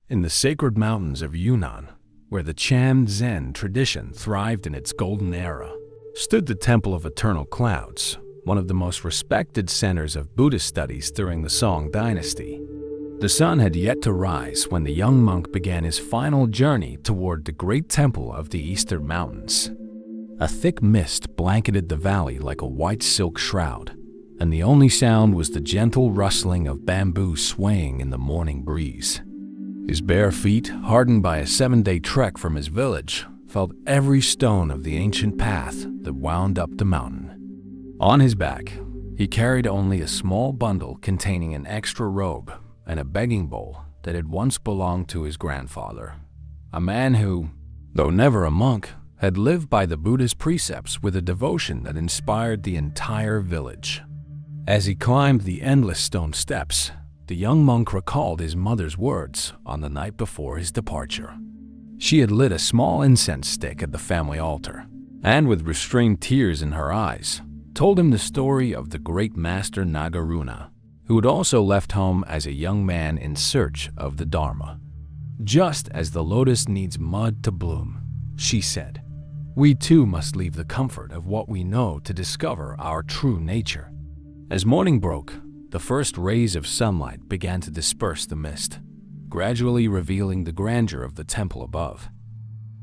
In the sacred mountains of Yunnan, where the Chan Zen tradition thrived in its golden era, stood the Temple of Eternal Clouds, one of the most respected centers of Buddhist studies during the Song dynasty. The sun had yet to rise when the young monk began his final journey toward the great temple of the Eastern Mountains. A thick mist blanketed the valley like a white silk shroud, and the only sound was the gentle rustling of bamboo swaying in the morning breeze. His bare feet, hardened by a 7-day trek from his village, felt every stone of the ancient path that wound up the mountain. On his back, he carried only a small bundle containing an extra robe and a begging bowl that had once belonged to his grandfather, a man who, though never a monk, had lived by the Buddhist precepts with a devotion that inspired the entire village. As he climbed the endless stone steps, the young monk recalled his mother's words on the night before his departure. She had lit a small incense stick at the family altar, and with restrained tears in her eyes, told him the story of the great master Nagarjuna, who had also left home as a young man in search of the Dharma. Just as the lotus needs mud to bloom, she said, we too must leave the comfort of what we know to discover our true nature. As morning broke, the first rays of sunlight began to disperse the mist, gradually revealing the grandeur of the temple above.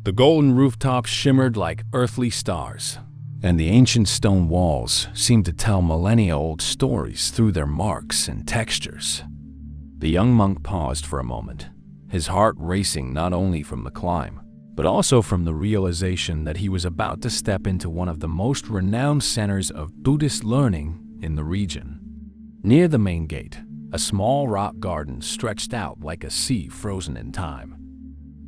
The golden rooftops shimmered like earthly stars, and the ancient stone walls seemed to tell millennia-old stories through their marks and textures. The young monk paused for a moment, his heart racing not only from the climb, but also from the realization that he was about to step into one of the most renowned centers of Buddhist learning in the region. Near the main gate, a small rock garden stretched out like a sea frozen in time.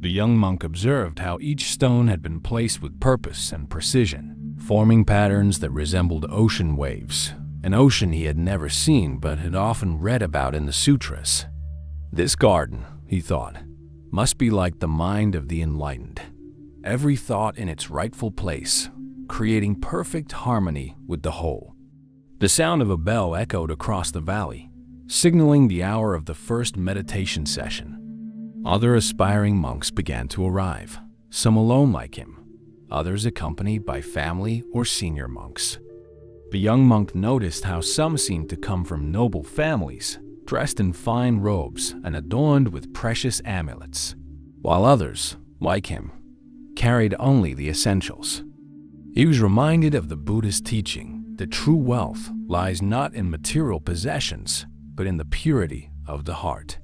The young monk observed how each stone had been placed with purpose and precision, forming patterns that resembled ocean waves, an ocean he had never seen but had often read about in the sutras. This garden, he thought, must be like the mind of the enlightened, every thought in its rightful place, creating perfect harmony with the whole. The sound of a bell echoed across the valley, signaling the hour of the first meditation session. Other aspiring monks began to arrive, some alone like him, others accompanied by family or senior monks. The young monk noticed how some seemed to come from noble families, dressed in fine robes and adorned with precious amulets, while others, like him, carried only the essentials. He was reminded of the Buddhist teaching that true wealth lies not in material possessions, but in the purity of the heart.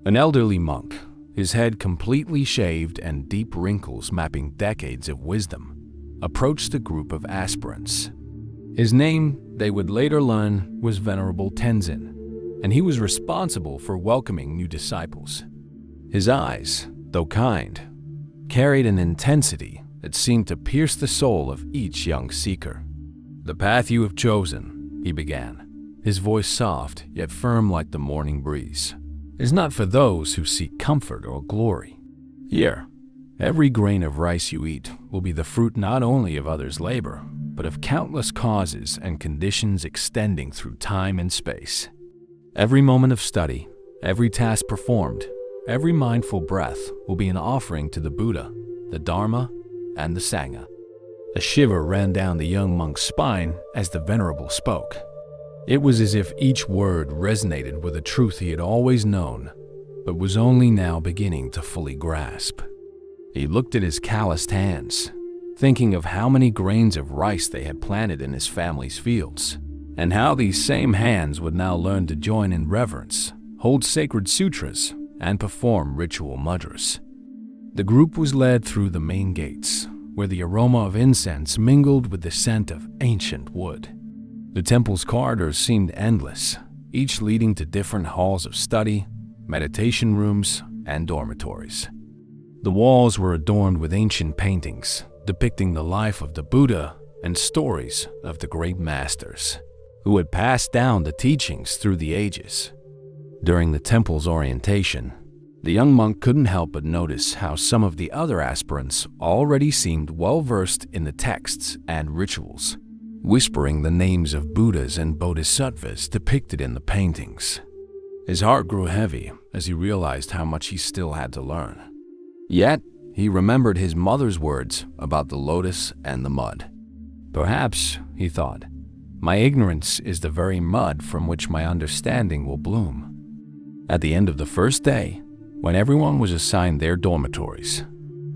An elderly monk, his head completely shaved and deep wrinkles mapping decades of wisdom, approached a group of aspirants. His name, they would later learn, was Venerable Tenzin, and he was responsible for welcoming new disciples. His eyes, though kind, carried an intensity that seemed to pierce the soul of each young seeker. The path you have chosen, he began, his voice soft yet firm like the morning breeze, is not for those who seek comfort or glory. Here, every grain of rice you eat will be the fruit not only of others' labor, but of countless causes and conditions extending through time and space. Every moment of study, every task performed, every mindful breath will be an offering to the Buddha, the Dharma, and the Sangha. A shiver ran down the young monk's spine as the Venerable spoke. It was as if each word resonated with a truth he had always known, but was only now beginning to fully grasp. He looked at his calloused hands, thinking of how many grains of rice they had planted in his family's fields, and how these same hands would now learn to join in reverence, hold sacred sutras, and perform ritual mudras. The group was led through the main gates, where the aroma of incense mingled with the scent of ancient wood. The temple's corridors seemed endless, each leading to different halls of study, meditation rooms, and dormitories. The walls were adorned with ancient paintings depicting the life of the Buddha and stories of the great masters, who had passed down the teachings through the ages. During the temple's orientation, the young monk couldn't help but notice how some of the other aspirants already seemed well-versed in the texts and rituals, whispering the names of Buddhas and Bodhisattvas depicted in the paintings. His heart grew heavy as he realized how much he still had to learn. Yet, he remembered his mother's words about the lotus and the mud. Perhaps, he thought, my ignorance is the very mud from which my understanding will bloom. At the end of the first day, when everyone was assigned their dormitories,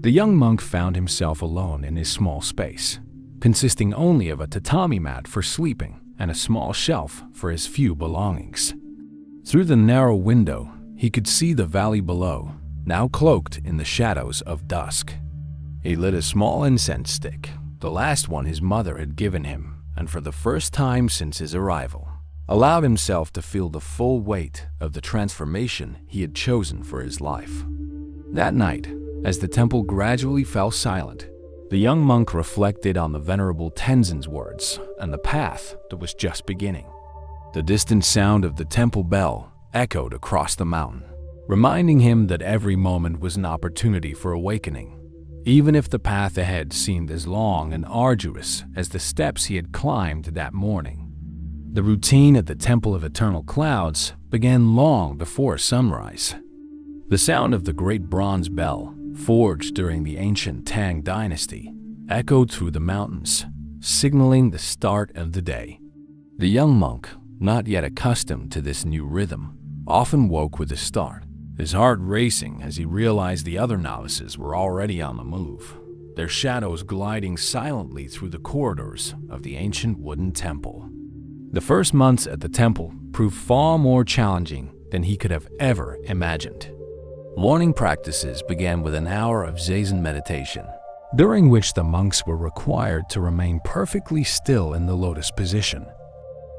the young monk found himself alone in his small space, consisting only of a tatami mat for sleeping and a small shelf for his few belongings. Through the narrow window, he could see the valley below, now cloaked in the shadows of dusk. He lit a small incense stick, the last one his mother had given him, and for the first time since his arrival, allowed himself to feel the full weight of the transformation he had chosen for his life. That night, as the temple gradually fell silent, the young monk reflected on the Venerable Tenzin's words and the path that was just beginning. The distant sound of the temple bell echoed across the mountain, reminding him that every moment was an opportunity for awakening, even if the path ahead seemed as long and arduous as the steps he had climbed that morning. The routine at the Temple of Eternal Clouds began long before sunrise. The sound of the great bronze bell, forged during the ancient Tang dynasty, echoed through the mountains, signaling the start of the day. The young monk, not yet accustomed to this new rhythm, often woke with a start, his heart racing as he realized the other novices were already on the move, their shadows gliding silently through the corridors of the ancient wooden temple. The first months at the temple proved far more challenging than he could have ever imagined. Morning practices began with an hour of Zazen meditation, during which the monks were required to remain perfectly still in the lotus position.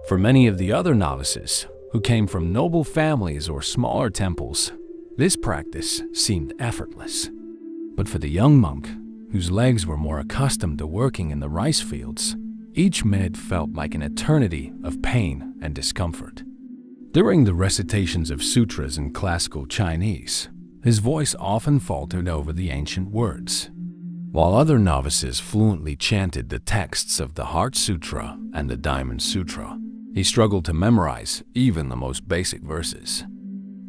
For many of the other novices, who came from noble families or smaller temples, this practice seemed effortless. But for the young monk, whose legs were more accustomed to working in the rice fields, each minute felt like an eternity of pain and discomfort. During the recitations of sutras in classical Chinese, his voice often faltered over the ancient words, while other novices fluently chanted the texts of the Heart Sutra and the Diamond Sutra. He struggled to memorize even the most basic verses.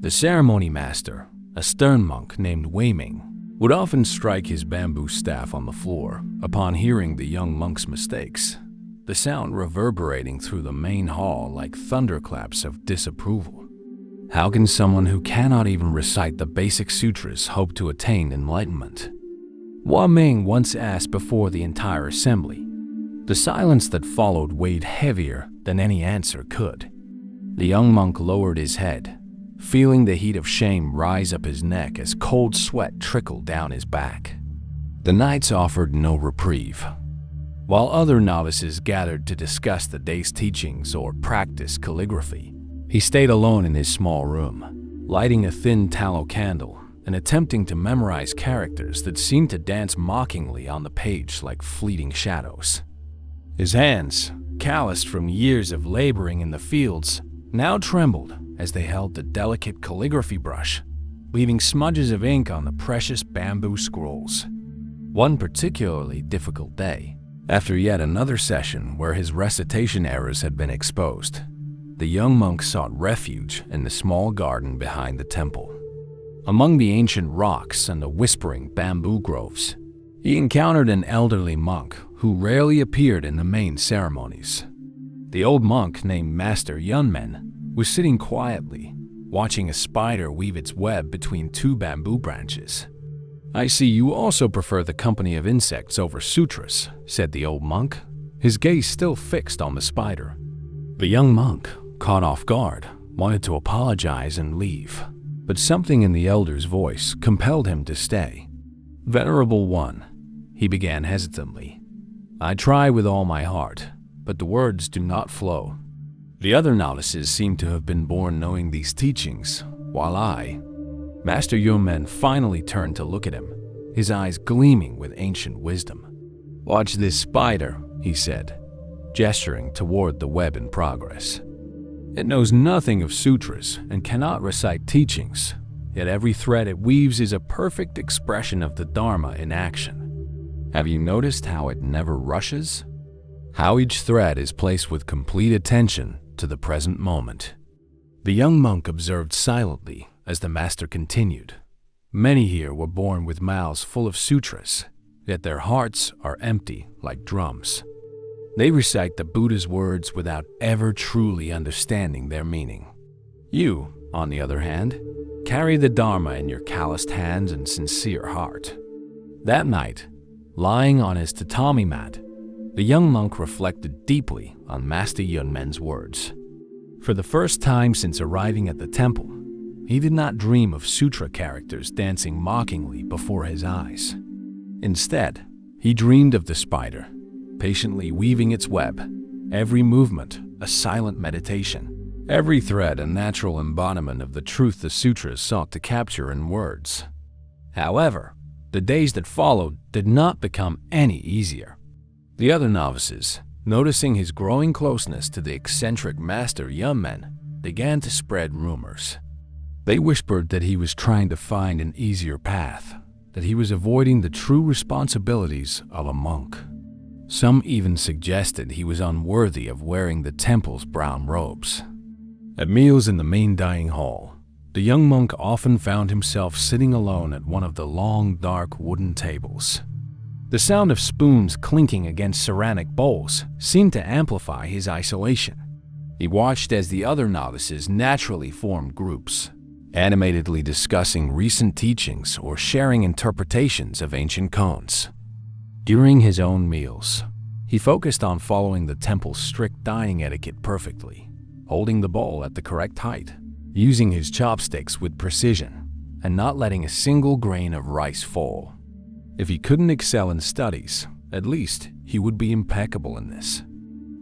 The ceremony master, a stern monk named Wei Ming, would often strike his bamboo staff on the floor upon hearing the young monk's mistakes, the sound reverberating through the main hall like thunderclaps of disapproval. How can someone who cannot even recite the basic sutras hope to attain enlightenment? Wei Ming once asked before the entire assembly. The silence that followed weighed heavier than any answer could. The young monk lowered his head, feeling the heat of shame rise up his neck as cold sweat trickled down his back. The nights offered no reprieve. While other novices gathered to discuss the day's teachings or practice calligraphy, he stayed alone in his small room, lighting a thin tallow candle and attempting to memorize characters that seemed to dance mockingly on the page like fleeting shadows. His hands, calloused from years of laboring in the fields, now trembled as they held the delicate calligraphy brush, leaving smudges of ink on the precious bamboo scrolls. One particularly difficult day, after yet another session where his recitation errors had been exposed, the young monk sought refuge in the small garden behind the temple. Among the ancient rocks and the whispering bamboo groves, he encountered an elderly monk who rarely appeared in the main ceremonies. The old monk, named Master Yunmen, was sitting quietly, watching a spider weave its web between two bamboo branches. "I see you also prefer the company of insects over sutras," said the old monk, his gaze still fixed on the spider. The young monk, caught off guard, wanted to apologize and leave, but something in the elder's voice compelled him to stay. "Venerable one," he began hesitantly, "I try with all my heart, but the words do not flow." The other novices seemed to have been born knowing these teachings, while Master Yunmen finally turned to look at him, his eyes gleaming with ancient wisdom. "Watch this spider," he said, gesturing toward the web in progress. "It knows nothing of sutras and cannot recite teachings, yet every thread it weaves is a perfect expression of the Dharma in action. Have you noticed how it never rushes? How each thread is placed with complete attention to the present moment?" The young monk observed silently as the master continued. Many here were born with mouths full of sutras, yet their hearts are empty like drums. They recite the Buddha's words without ever truly understanding their meaning. You, on the other hand, carry the Dharma in your calloused hands and sincere heart. That night, lying on his tatami mat, the young monk reflected deeply on Master Yunmen's words. For the first time since arriving at the temple, he did not dream of sutra characters dancing mockingly before his eyes. Instead, he dreamed of the spider, patiently weaving its web, every movement a silent meditation, every thread a natural embodiment of the truth the sutras sought to capture in words. However, the days that followed did not become any easier. The other novices, noticing his growing closeness to the eccentric Master Yunmen, began to spread rumors. They whispered that he was trying to find an easier path, that he was avoiding the true responsibilities of a monk. Some even suggested he was unworthy of wearing the temple's brown robes. At meals in the main dining hall, the young monk often found himself sitting alone at one of the long, dark wooden tables. The sound of spoons clinking against ceramic bowls seemed to amplify his isolation. He watched as the other novices naturally formed groups, animatedly discussing recent teachings or sharing interpretations of ancient koans. During his own meals, he focused on following the temple's strict dining etiquette perfectly, holding the bowl at the correct height, using his chopsticks with precision, and not letting a single grain of rice fall. If he couldn't excel in studies, at least he would be impeccable in this.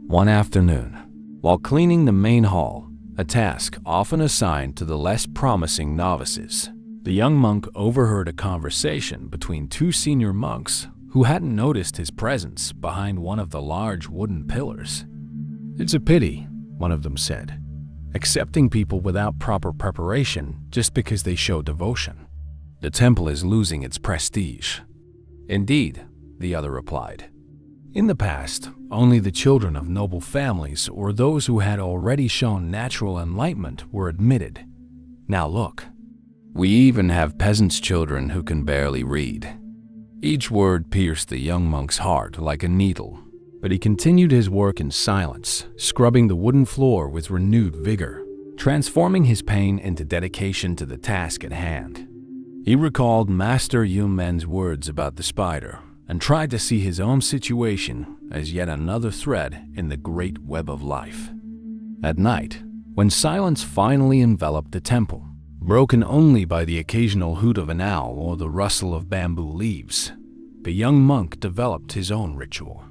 One afternoon, while cleaning the main hall, a task often assigned to the less promising novices, the young monk overheard a conversation between two senior monks who hadn't noticed his presence behind one of the large wooden pillars. "It's a pity," one of them said, "accepting people without proper preparation just because they show devotion. The temple is losing its prestige." "Indeed," the other replied. "In the past, only the children of noble families or those who had already shown natural enlightenment were admitted. Now look, we even have peasants' children who can barely read." Each word pierced the young monk's heart like a needle, but he continued his work in silence, scrubbing the wooden floor with renewed vigor, transforming his pain into dedication to the task at hand. He recalled Master Yunmen's words about the spider and tried to see his own situation as yet another thread in the great web of life. At night, when silence finally enveloped the temple, broken only by the occasional hoot of an owl or the rustle of bamboo leaves, the young monk developed his own ritual.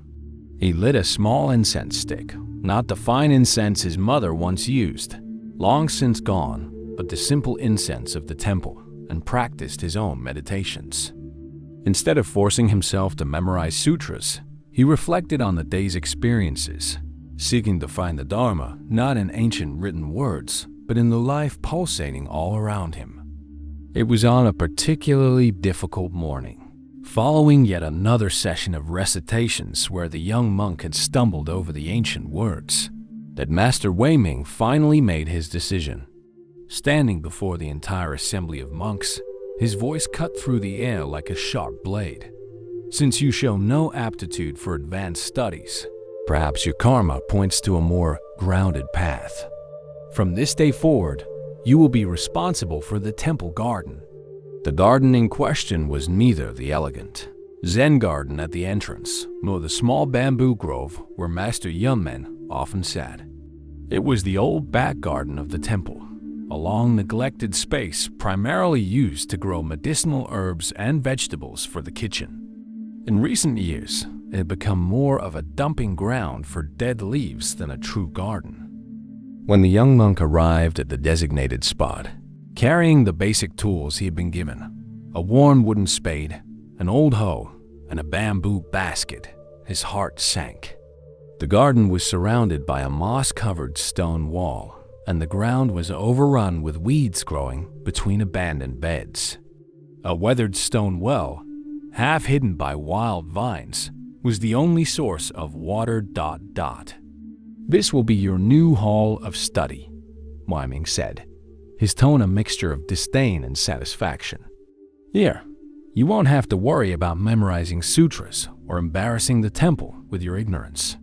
He lit a small incense stick, not the fine incense his mother once used, long since gone, but the simple incense of the temple, and practiced his own meditations. Instead of forcing himself to memorize sutras, he reflected on the day's experiences, seeking to find the Dharma not in ancient written words, but in the life pulsating all around him. It was on a particularly difficult morning, following yet another session of recitations where the young monk had stumbled over the ancient words, that Master Weiming finally made his decision. Standing before the entire assembly of monks, his voice cut through the air like a sharp blade. "Since you show no aptitude for advanced studies, perhaps your karma points to a more grounded path. From this day forward, you will be responsible for the temple garden." The garden in question was neither the elegant Zen garden at the entrance, nor the small bamboo grove where Master Yunmen often sat. It was the old back garden of the temple, a long neglected space primarily used to grow medicinal herbs and vegetables for the kitchen. In recent years, it had become more of a dumping ground for dead leaves than a true garden. When the young monk arrived at the designated spot, carrying the basic tools he had been given, a worn wooden spade, an old hoe, and a bamboo basket, his heart sank. The garden was surrounded by a moss-covered stone wall, and the ground was overrun with weeds growing between abandoned beds. A weathered stone well, half hidden by wild vines, was the only source of water. This will be your new hall of study. Wyoming said, his tone a mixture of disdain and satisfaction. Here, you won't have to worry about memorizing sutras or embarrassing the temple with your ignorance.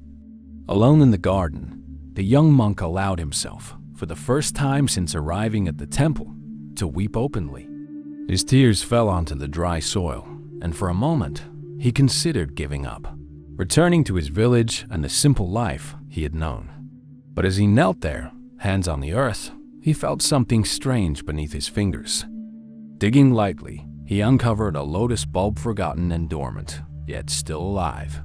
Alone in the garden, the young monk allowed himself, for the first time since arriving at the temple, to weep openly. His tears fell onto the dry soil, and for a moment, he considered giving up, returning to his village and the simple life he had known. But as he knelt there, hands on the earth, he felt something strange beneath his fingers. Digging lightly, he uncovered a lotus bulb forgotten and dormant, yet still alive.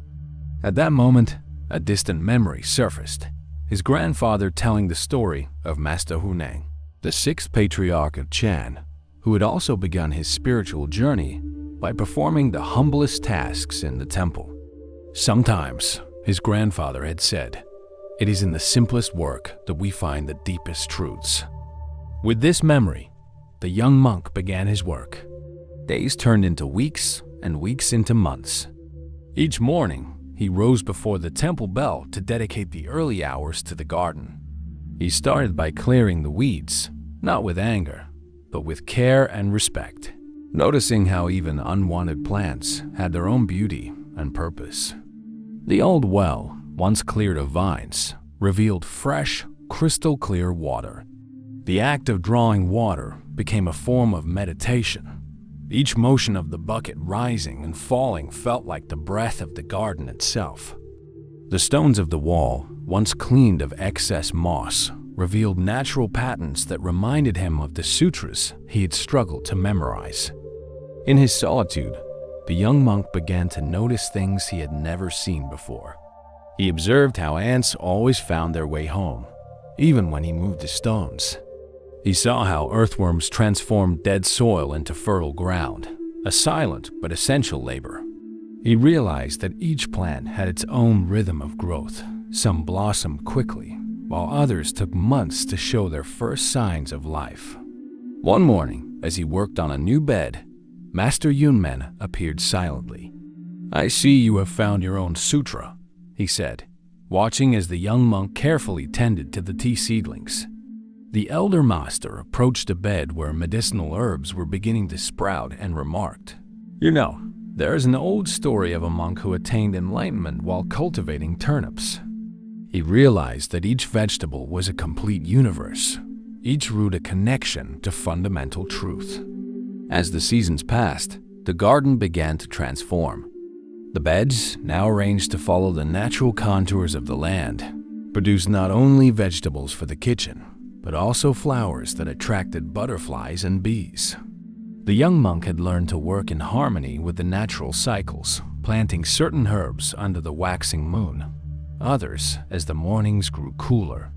At that moment, a distant memory surfaced, his grandfather telling the story of Master Hunang, the sixth patriarch of Chan, who had also begun his spiritual journey by performing the humblest tasks in the temple. Sometimes, his grandfather had said, it is in the simplest work that we find the deepest truths. With this memory, the young monk began his work. Days turned into weeks and weeks into months. Each morning, he rose before the temple bell to dedicate the early hours to the garden. He started by clearing the weeds, not with anger, but with care and respect, noticing how even unwanted plants had their own beauty and purpose. The old well, once cleared of vines, revealed fresh, crystal-clear water. The act of drawing water became a form of meditation. Each motion of the bucket rising and falling felt like the breath of the garden itself. The stones of the wall, once cleaned of excess moss, revealed natural patterns that reminded him of the sutras he had struggled to memorize. In his solitude, the young monk began to notice things he had never seen before. He observed how ants always found their way home, even when he moved the stones. He saw how earthworms transformed dead soil into fertile ground, a silent but essential labor. He realized that each plant had its own rhythm of growth. Some blossomed quickly, while others took months to show their first signs of life. One morning, as he worked on a new bed, Master Yunmen appeared silently. "I see you have found your own sutra," he said, watching as the young monk carefully tended to the tea seedlings. The elder master approached a bed where medicinal herbs were beginning to sprout and remarked, "You know, there is an old story of a monk who attained enlightenment while cultivating turnips." He realized that each vegetable was a complete universe, each root a connection to fundamental truth. As the seasons passed, the garden began to transform. The beds, now arranged to follow the natural contours of the land, produced not only vegetables for the kitchen, but also flowers that attracted butterflies and bees. The young monk had learned to work in harmony with the natural cycles, planting certain herbs under the waxing moon, others as the mornings grew cooler.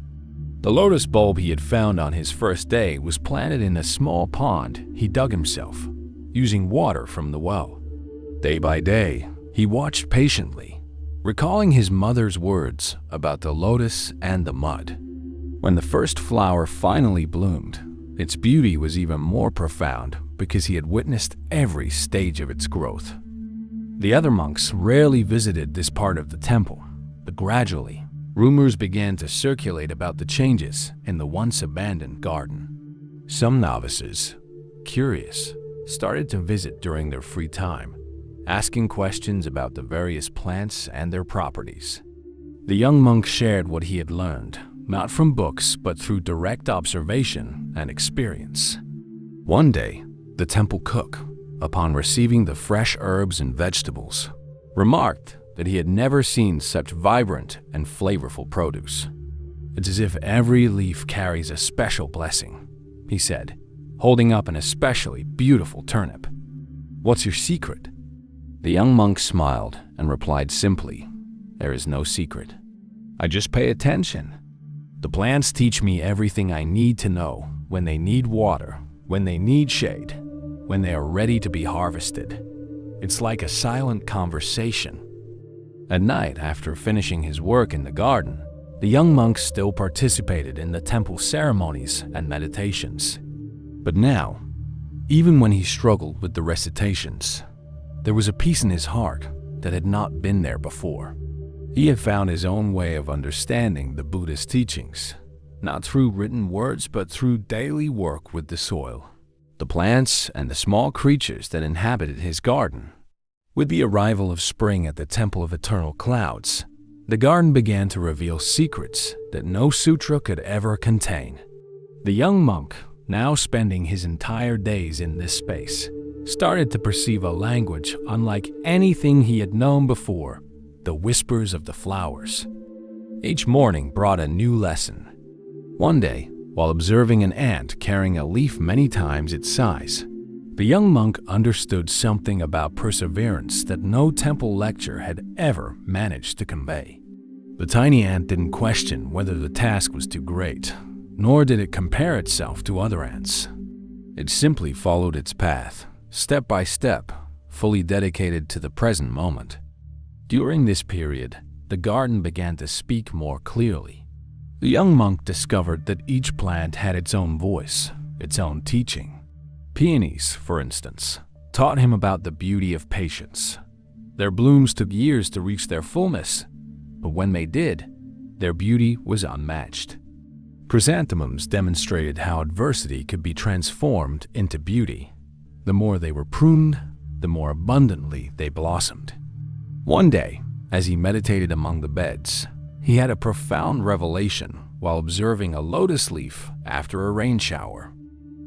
The lotus bulb he had found on his first day was planted in a small pond he dug himself, using water from the well. Day by day, he watched patiently, recalling his mother's words about the lotus and the mud. When the first flower finally bloomed, its beauty was even more profound because he had witnessed every stage of its growth. The other monks rarely visited this part of the temple, but gradually, rumors began to circulate about the changes in the once abandoned garden. Some novices, curious, started to visit during their free time, asking questions about the various plants and their properties. The young monk shared what he had learned, not from books but through direct observation and experience. One day, the temple cook, upon receiving the fresh herbs and vegetables, remarked that he had never seen such vibrant and flavorful produce. "It's as if every leaf carries a special blessing," he said, holding up an especially beautiful turnip. "What's your secret?" The young monk smiled and replied simply, "There is no secret. I just pay attention. The plants teach me everything I need to know when they need water, when they need shade, when they are ready to be harvested. It's like a silent conversation." At night, after finishing his work in the garden, the young monk still participated in the temple ceremonies and meditations. But now, even when he struggled with the recitations, there was a peace in his heart that had not been there before. He had found his own way of understanding the Buddhist teachings, not through written words but through daily work with the soil, the plants, and the small creatures that inhabited his garden. With the arrival of spring at the Temple of Eternal Clouds, the garden began to reveal secrets that no sutra could ever contain. The young monk, now spending his entire days in this space, started to perceive a language unlike anything he had known before, the whispers of the flowers. Each morning brought a new lesson. One day, while observing an ant carrying a leaf many times its size, the young monk understood something about perseverance that no temple lecture had ever managed to convey. The tiny ant didn't question whether the task was too great, nor did it compare itself to other ants. It simply followed its path, step by step, fully dedicated to the present moment. During this period, the garden began to speak more clearly. The young monk discovered that each plant had its own voice, its own teaching. Peonies, for instance, taught him about the beauty of patience. Their blooms took years to reach their fullness, but when they did, their beauty was unmatched. Chrysanthemums demonstrated how adversity could be transformed into beauty. The more they were pruned, the more abundantly they blossomed. One day, as he meditated among the beds, he had a profound revelation while observing a lotus leaf after a rain shower.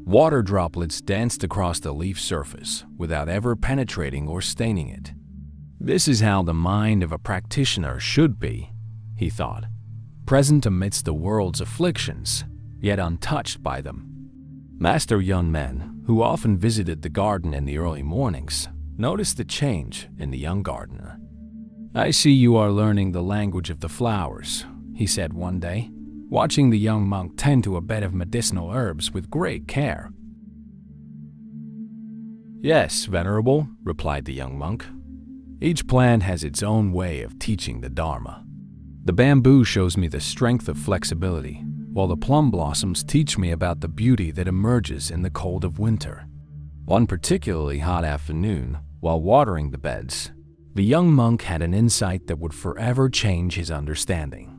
Water droplets danced across the leaf surface without ever penetrating or staining it. This is how the mind of a practitioner should be, he thought, present amidst the world's afflictions, yet untouched by them. Master Yun Men, who often visited the garden in the early mornings, noticed the change in the young gardener. "I see you are learning the language of the flowers," he said one day, watching the young monk tend to a bed of medicinal herbs with great care. "Yes, Venerable," replied the young monk. "Each plant has its own way of teaching the Dharma. The bamboo shows me the strength of flexibility, while the plum blossoms teach me about the beauty that emerges in the cold of winter." One particularly hot afternoon, while watering the beds, the young monk had an insight that would forever change his understanding.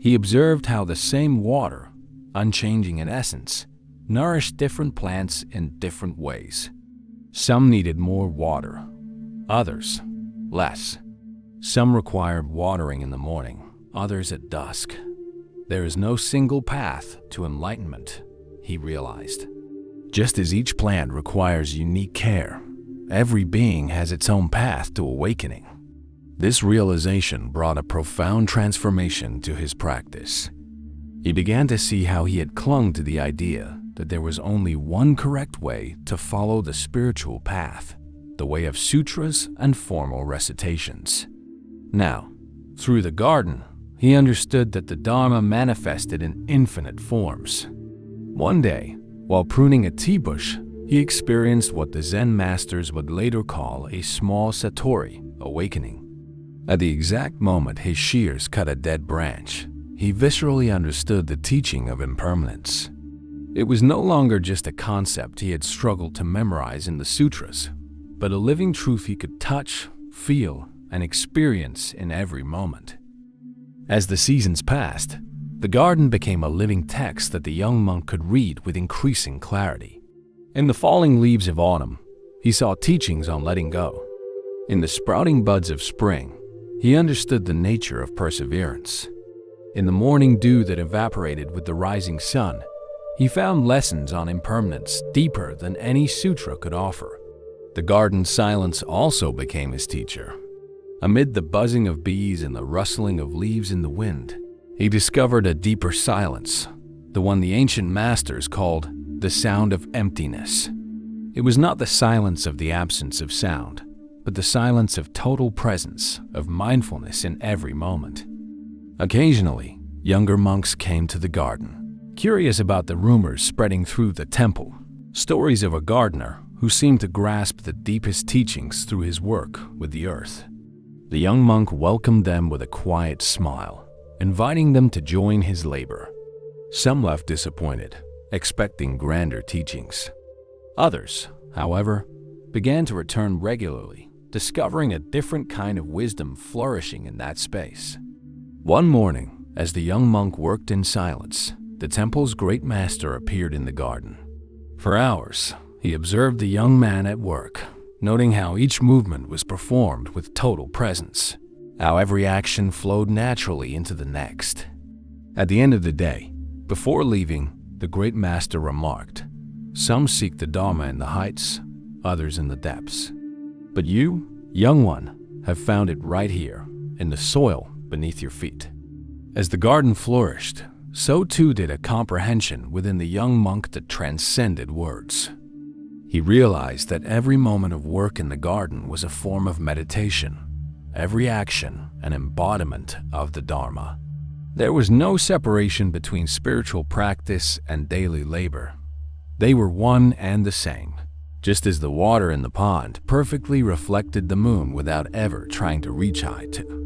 He observed how the same water, unchanging in essence, nourished different plants in different ways. Some needed more water, others less. Some required watering in the morning, others at dusk. There is no single path to enlightenment, he realized. Just as each plant requires unique care, every being has its own path to awakening. This realization brought a profound transformation to his practice. He began to see how he had clung to the idea that there was only one correct way to follow the spiritual path, the way of sutras and formal recitations. Now, through the garden, he understood that the Dharma manifested in infinite forms. One day, while pruning a tea bush, he experienced what the Zen masters would later call a small satori awakening. At the exact moment his shears cut a dead branch, he viscerally understood the teaching of impermanence. It was no longer just a concept he had struggled to memorize in the sutras, but a living truth he could touch, feel, and experience in every moment. As the seasons passed, the garden became a living text that the young monk could read with increasing clarity. In the falling leaves of autumn, he saw teachings on letting go. In the sprouting buds of spring, he understood the nature of perseverance. In the morning dew that evaporated with the rising sun, he found lessons on impermanence deeper than any sutra could offer. The garden silence also became his teacher. Amid the buzzing of bees and the rustling of leaves in the wind, he discovered a deeper silence, the one the ancient masters called the sound of emptiness. It was not the silence of the absence of sound, but the silence of total presence, of mindfulness in every moment. Occasionally, younger monks came to the garden, curious about the rumors spreading through the temple, stories of a gardener who seemed to grasp the deepest teachings through his work with the earth. The young monk welcomed them with a quiet smile, inviting them to join his labor. Some left disappointed, expecting grander teachings. Others, however, began to return regularly, discovering a different kind of wisdom flourishing in that space. One morning, as the young monk worked in silence, the temple's great master appeared in the garden. For hours, he observed the young man at work, noting how each movement was performed with total presence, how every action flowed naturally into the next. At the end of the day, before leaving, the great master remarked, "Some seek the Dharma in the heights, others in the depths. But you, young one, have found it right here, in the soil beneath your feet." As the garden flourished, so too did a comprehension within the young monk that transcended words. He realized that every moment of work in the garden was a form of meditation, every action an embodiment of the Dharma. There was no separation between spiritual practice and daily labor. They were one and the same, just as the water in the pond perfectly reflected the moon without ever trying to reach high to.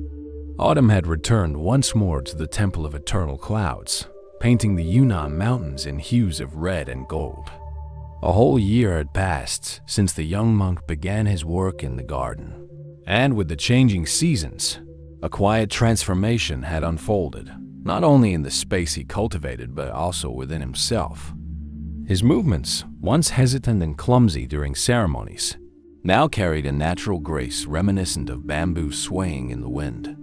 Autumn had returned once more to the Temple of Eternal Clouds, painting the Yunnan mountains in hues of red and gold. A whole year had passed since the young monk began his work in the garden, and with the changing seasons, a quiet transformation had unfolded, not only in the space he cultivated but also within himself. His movements, once hesitant and clumsy during ceremonies, now carried a natural grace reminiscent of bamboo swaying in the wind.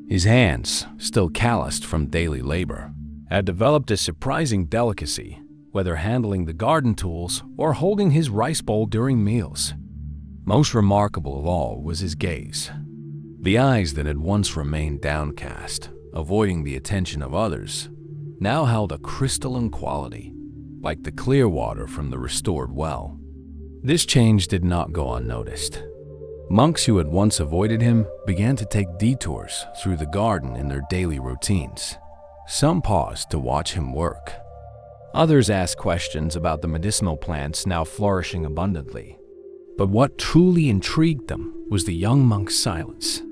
His hands, still calloused from daily labor, had developed a surprising delicacy, whether handling the garden tools or holding his rice bowl during meals. Most remarkable of all was his gaze. The eyes that had once remained downcast, avoiding the attention of others, now held a crystalline quality, like the clear water from the restored well. This change did not go unnoticed. Monks who had once avoided him began to take detours through the garden in their daily routines. Some paused to watch him work. Others asked questions about the medicinal plants now flourishing abundantly. But what truly intrigued them was the young monk's silence.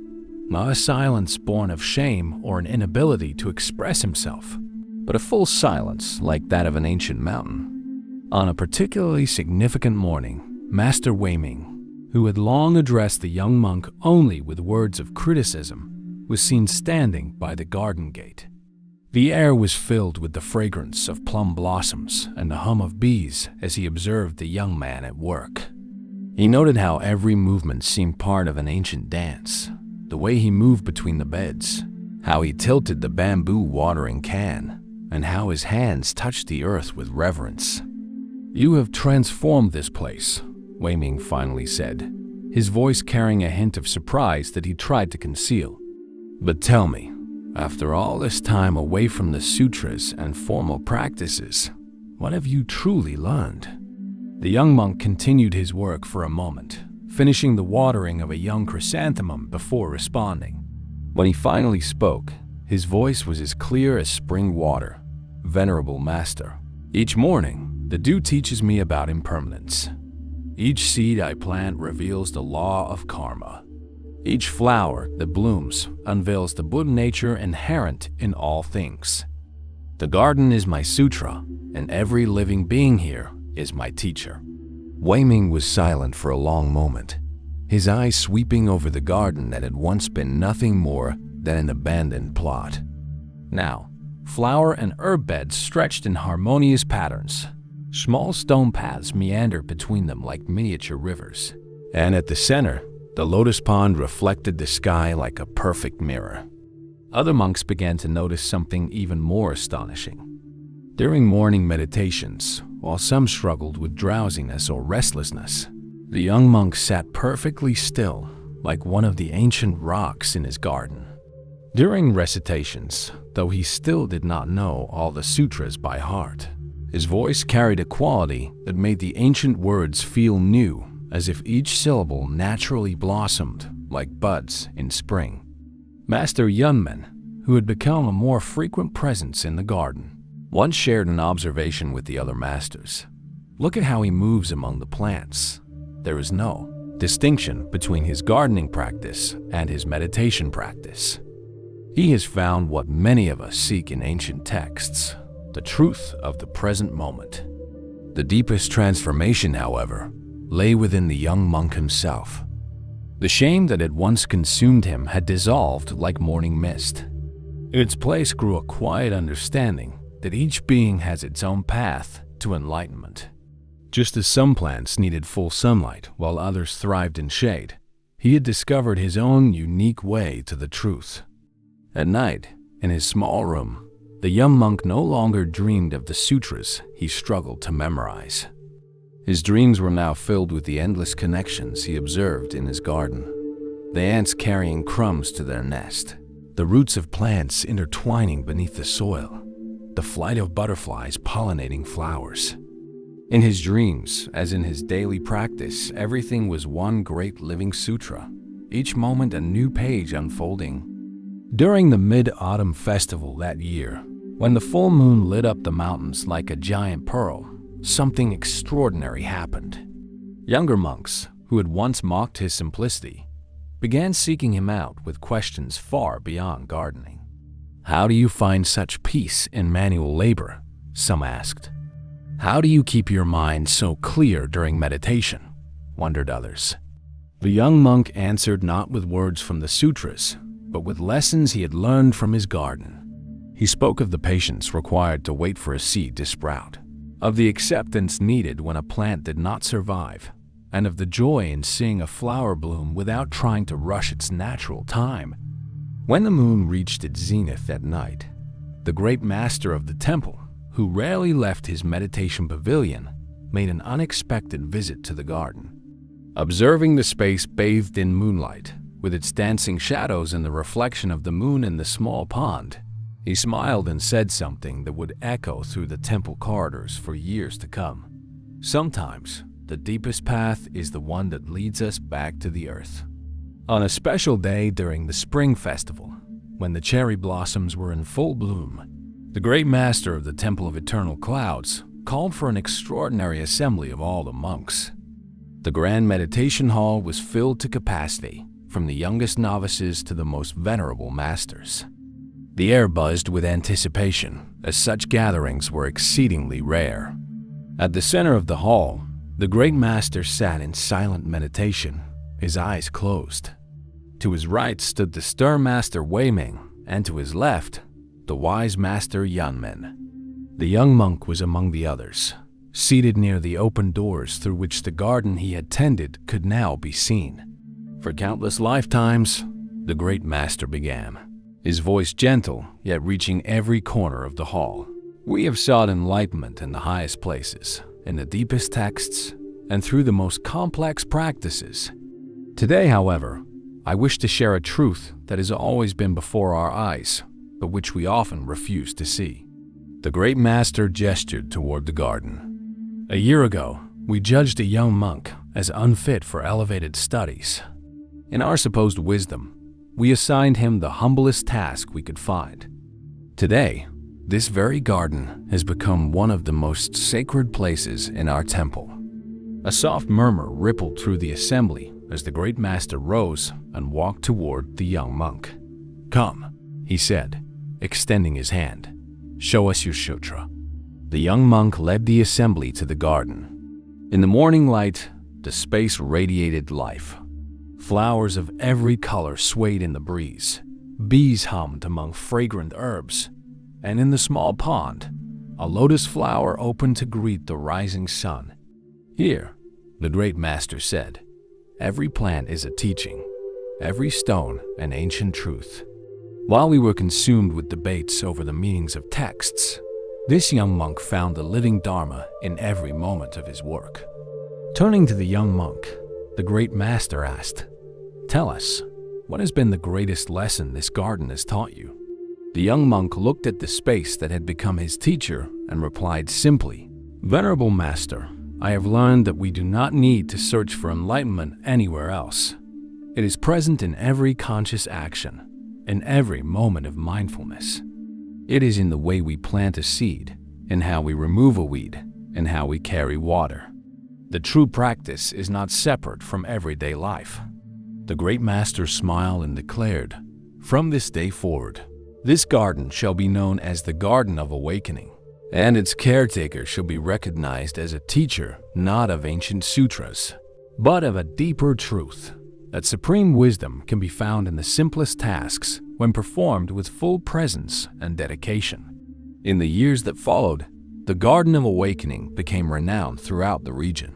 Not a silence born of shame or an inability to express himself, but a full silence like that of an ancient mountain. On a particularly significant morning, Master Wei Ming, who had long addressed the young monk only with words of criticism, was seen standing by the garden gate. The air was filled with the fragrance of plum blossoms and the hum of bees as he observed the young man at work. He noted how every movement seemed part of an ancient dance, the way he moved between the beds, how he tilted the bamboo watering can, and how his hands touched the earth with reverence. "You have transformed this place," Wei Ming finally said, his voice carrying a hint of surprise that he tried to conceal. "But tell me, after all this time away from the sutras and formal practices, what have you truly learned?" The young monk continued his work for a moment, finishing the watering of a young chrysanthemum before responding. When he finally spoke, his voice was as clear as spring water. "Venerable Master, each morning, the dew teaches me about impermanence. Each seed I plant reveals the law of karma. Each flower that blooms unveils the Buddha nature inherent in all things. The garden is my sutra, and every living being here is my teacher." Wei Ming was silent for a long moment, his eyes sweeping over the garden that had once been nothing more than an abandoned plot. Now, flower and herb beds stretched in harmonious patterns. Small stone paths meandered between them like miniature rivers. And at the center, the lotus pond reflected the sky like a perfect mirror. Other monks began to notice something even more astonishing. During morning meditations, while some struggled with drowsiness or restlessness, the young monk sat perfectly still, like one of the ancient rocks in his garden. During recitations, though he still did not know all the sutras by heart, his voice carried a quality that made the ancient words feel new, as if each syllable naturally blossomed like buds in spring. Master Yunmen, who had become a more frequent presence in the garden, once shared an observation with the other masters. "Look at how he moves among the plants. There is no distinction between his gardening practice and his meditation practice. He has found what many of us seek in ancient texts, the truth of the present moment." The deepest transformation, however, lay within the young monk himself. The shame that had once consumed him had dissolved like morning mist. In its place grew a quiet understanding, that each being has its own path to enlightenment. Just as some plants needed full sunlight while others thrived in shade, he had discovered his own unique way to the truth. At night, in his small room, the young monk no longer dreamed of the sutras he struggled to memorize. His dreams were now filled with the endless connections he observed in his garden. The ants carrying crumbs to their nest, the roots of plants intertwining beneath the soil, the flight of butterflies pollinating flowers. In his dreams, as in his daily practice, everything was one great living sutra, each moment a new page unfolding. During the Mid-Autumn Festival that year, when the full moon lit up the mountains like a giant pearl, something extraordinary happened. Younger monks, who had once mocked his simplicity, began seeking him out with questions far beyond gardening. "How do you find such peace in manual labor?" some asked. "How do you keep your mind so clear during meditation?" wondered others. The young monk answered not with words from the sutras, but with lessons he had learned from his garden. He spoke of the patience required to wait for a seed to sprout, of the acceptance needed when a plant did not survive, and of the joy in seeing a flower bloom without trying to rush its natural time. When the moon reached its zenith at night, the great master of the temple, who rarely left his meditation pavilion, made an unexpected visit to the garden. Observing the space bathed in moonlight, with its dancing shadows and the reflection of the moon in the small pond, he smiled and said something that would echo through the temple corridors for years to come. "Sometimes, the deepest path is the one that leads us back to the earth." On a special day during the spring festival, when the cherry blossoms were in full bloom, the great master of the Temple of Eternal Clouds called for an extraordinary assembly of all the monks. The grand meditation hall was filled to capacity, from the youngest novices to the most venerable masters. The air buzzed with anticipation, as such gatherings were exceedingly rare. At the center of the hall, the great master sat in silent meditation, his eyes closed. To his right stood the stern master Wei Ming, and to his left, the wise master Yunmen. The young monk was among the others, seated near the open doors through which the garden he had tended could now be seen. For countless lifetimes, the great master began, his voice gentle yet reaching every corner of the hall. "We have sought enlightenment in the highest places, in the deepest texts, and through the most complex practices. Today, however, I wish to share a truth that has always been before our eyes, but which we often refuse to see." The great master gestured toward the garden. "A year ago, we judged a young monk as unfit for elevated studies. In our supposed wisdom, we assigned him the humblest task we could find. Today, this very garden has become one of the most sacred places in our temple." A soft murmur rippled through the assembly as the great master rose and walked toward the young monk. "Come," he said, extending his hand. "Show us your sutra." The young monk led the assembly to the garden. In the morning light, the space radiated life. Flowers of every color swayed in the breeze. Bees hummed among fragrant herbs. And in the small pond, a lotus flower opened to greet the rising sun. "Here," the great master said, "every plant is a teaching, every stone an ancient truth." While we were consumed with debates over the meanings of texts, this young monk found the living Dharma in every moment of his work. Turning to the young monk, the great master asked, "Tell us, what has been the greatest lesson this garden has taught you?" The young monk looked at the space that had become his teacher and replied simply, "Venerable Master, I have learned that we do not need to search for enlightenment anywhere else. It is present in every conscious action, in every moment of mindfulness. It is in the way we plant a seed, in how we remove a weed, and how we carry water. The true practice is not separate from everyday life." The great master smiled and declared, "From this day forward, this garden shall be known as the Garden of Awakening, and its caretaker shall be recognized as a teacher not of ancient sutras, but of a deeper truth, that supreme wisdom can be found in the simplest tasks when performed with full presence and dedication." In the years that followed, the Garden of Awakening became renowned throughout the region.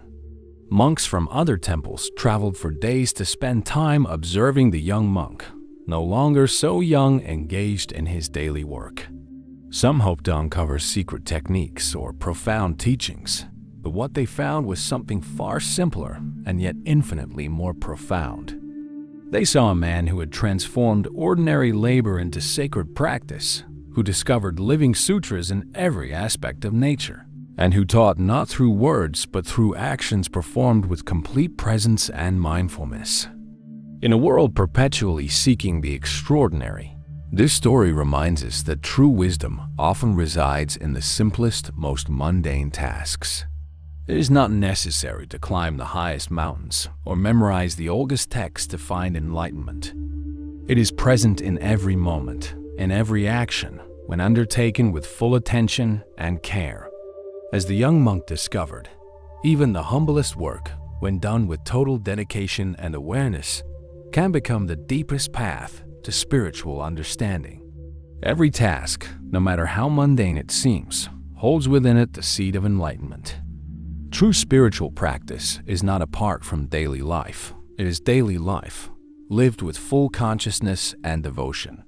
Monks from other temples traveled for days to spend time observing the young monk, no longer so young, engaged in his daily work. Some hoped to uncover secret techniques or profound teachings, but what they found was something far simpler and yet infinitely more profound. They saw a man who had transformed ordinary labor into sacred practice, who discovered living sutras in every aspect of nature, and who taught not through words but through actions performed with complete presence and mindfulness. In a world perpetually seeking the extraordinary, this story reminds us that true wisdom often resides in the simplest, most mundane tasks. It is not necessary to climb the highest mountains or memorize the oldest texts to find enlightenment. It is present in every moment, in every action, when undertaken with full attention and care. As the young monk discovered, even the humblest work, when done with total dedication and awareness, can become the deepest path to spiritual understanding. Every task, no matter how mundane it seems, holds within it the seed of enlightenment. True spiritual practice is not apart from daily life. It is daily life, lived with full consciousness and devotion.